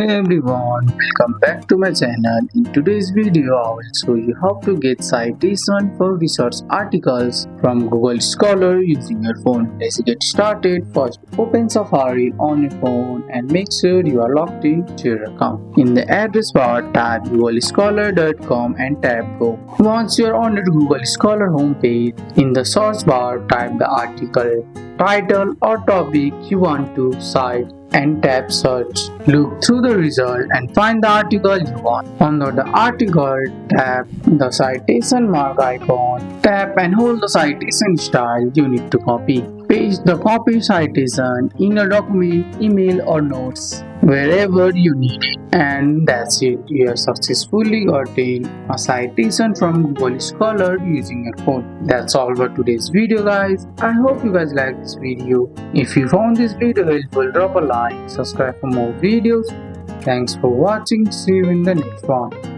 Hey everyone, welcome back to my channel. In today's video, I will show you how to get citation for research articles from Google Scholar using your phone. Let's get started. First, open Safari on your phone and make sure you are logged into your account. In the address bar, type googlescholar.com and tap Go. Once you are on the Google Scholar homepage, in the search bar, type the article, title or topic you want to cite and tap search. Look through the result and find the article you want. Under the article, tap the citation mark icon. Tap and hold the citation style you need to copy. Paste the copied citation in a document, email or notes wherever you need it. And that's it. You have successfully gotten a citation from Google Scholar using your phone. That's all for today's video, guys. I hope you guys like this video. If you found this video helpful, drop a like, subscribe for more videos. Thanks for watching. See you in the next one.